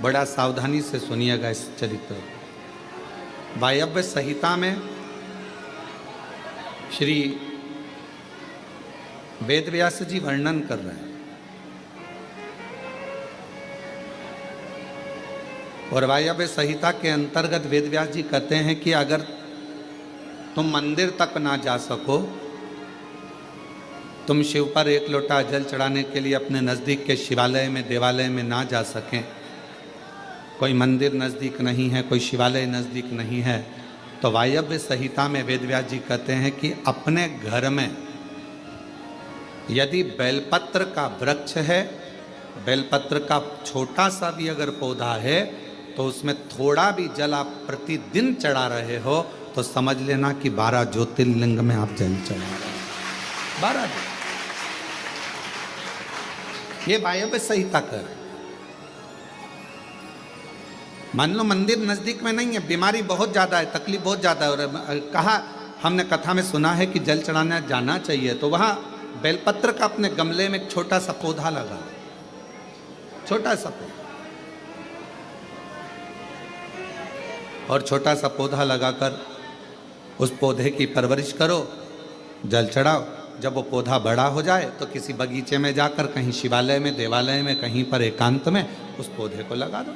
बड़ा सावधानी से सुनिएगा इस चरित्र को। वायव्य संहिता में श्री वेदव्यास जी वर्णन कर रहे हैं, और वायव्य संहिता के अंतर्गत वेदव्यास जी कहते हैं कि अगर तुम मंदिर तक ना जा सको, तुम शिव पर एक लोटा जल चढ़ाने के लिए अपने नज़दीक के शिवालय में, देवालय में ना जा सकें, कोई मंदिर नज़दीक नहीं है, कोई शिवालय नज़दीक नहीं है, तो वायव्य संहिता में वेदव्यास जी कहते हैं कि अपने घर में यदि बेलपत्र का वृक्ष है, बेलपत्र का छोटा सा भी अगर पौधा है, तो उसमें थोड़ा भी जल आप प्रतिदिन चढ़ा रहे हो तो समझ लेना कि 12 ज्योतिर्लिंग में आप जल चढ़ा रहे हो। 12 ये वायव्य संहिता कर। मान लो मंदिर नजदीक में नहीं है, बीमारी बहुत ज्यादा है, तकलीफ बहुत ज्यादा है, और कहा हमने कथा में सुना है कि जल चढ़ाने जाना चाहिए, तो वहां बेलपत्र का अपने गमले में एक छोटा सा पौधा लगा, छोटा सा पौधा, और छोटा सा पौधा लगाकर उस पौधे की परवरिश करो, जल चढ़ाओ। जब वो पौधा बड़ा हो जाए तो किसी बगीचे में जाकर, कहीं शिवालय में, देवालय में, कहीं पर एकांत में उस पौधे को लगा दो।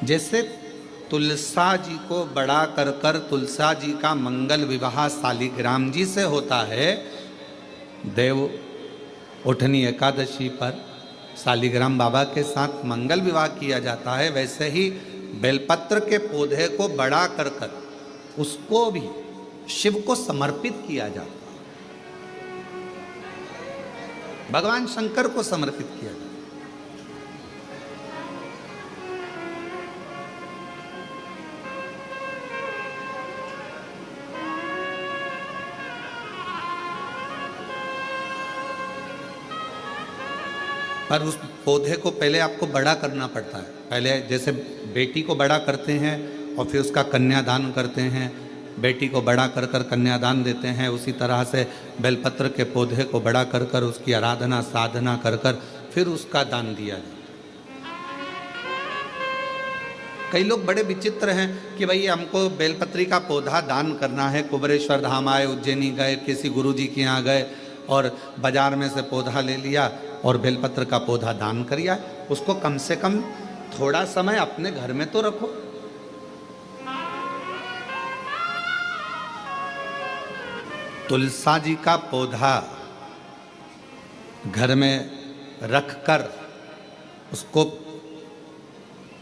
जैसे तुलसा जी को बड़ा कर कर तुलसा जी का मंगल विवाह शालिग्राम जी से होता है, देव उठनी एकादशी पर शालिग्राम बाबा के साथ मंगल विवाह किया जाता है, वैसे ही बेलपत्र के पौधे को बड़ा कर कर उसको भी शिव को समर्पित किया जाता है, भगवान शंकर को समर्पित किया जाता है। पर उस पौधे को पहले आपको बड़ा करना पड़ता है। पहले जैसे बेटी को बड़ा करते हैं और फिर उसका कन्यादान करते हैं, बेटी को बड़ा कर कर कन्यादान देते हैं, उसी तरह से बेलपत्र के पौधे को बड़ा कर कर उसकी आराधना साधना कर कर फिर उसका दान दिया जाए। कई लोग बड़े विचित्र हैं कि भाई हमको बेलपत्री का पौधा दान करना है, कुबरेश्वर धाम आए, उज्जैनी गए, किसी गुरुजी के यहाँ गए और बाजार में से पौधा ले लिया और बेलपत्र का पौधा दान कर दिया। उसको कम से कम थोड़ा समय अपने घर में तो रखो। तुलसा जी का पौधा घर में रखकर उसको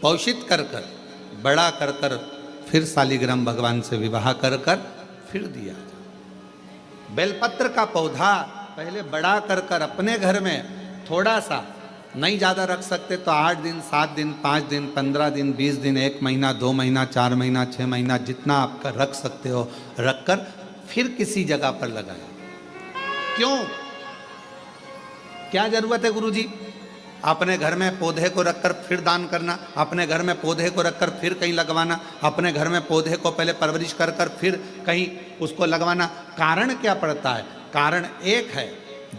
पोषित कर कर बड़ा कर कर फिर शालिग्राम भगवान से विवाह कर कर फिर दिया। बेलपत्र का पौधा पहले बड़ा कर कर अपने घर में थोड़ा सा, नहीं ज़्यादा रख सकते तो 8 दिन, 7 दिन, 5 दिन, 15 दिन, 20 दिन, 1 महीना, 2 महीना, 4 महीना, 6 महीना, जितना आपका रख सकते हो रखकर फिर किसी जगह पर लगाए। क्यों, क्या जरूरत है गुरुजी अपने घर में पौधे को रखकर फिर दान करना, अपने घर में पौधे को रखकर फिर कहीं लगवाना, अपने घर में पौधे को पहले परवरिश कर कर फिर कहीं उसको लगवाना? कारण क्या पड़ता है? कारण एक है,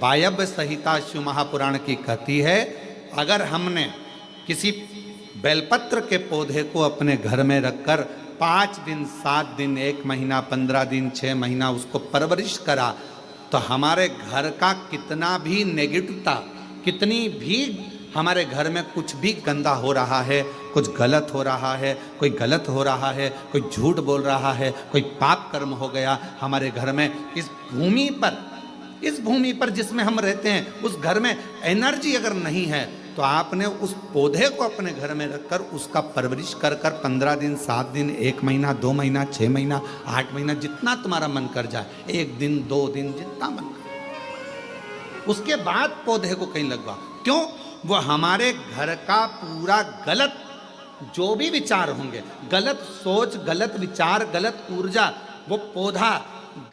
वायव्य संहिता शिव महापुराण की कहती है, अगर हमने किसी बेलपत्र के पौधे को अपने घर में रखकर 5 दिन, 7 दिन, 1 महीना, 15 दिन, 6 महीना उसको परवरिश करा, तो हमारे घर का कितना भी नेगेटिवता, कितनी भी हमारे घर में कुछ भी गंदा हो रहा है, कुछ गलत हो रहा है, कोई गलत हो रहा है, कोई झूठ बोल रहा है, कोई पाप कर्म हो गया हमारे घर में, इस भूमि पर जिसमें हम रहते हैं, उस घर में एनर्जी अगर नहीं है, तो आपने उस पौधे को अपने घर में रखकर उसका परवरिश कर कर 15 दिन, 7 दिन, 1 महीना, 2 महीना, 6 महीना, 8 महीना, जितना तुम्हारा मन कर जाए, 1 दिन, 2 दिन, जितना मन कर, उसके बाद पौधे को कहीं लगवा। क्यों? वो हमारे घर का पूरा गलत जो भी विचार होंगे, गलत सोच, गलत विचार, गलत ऊर्जा, वो पौधा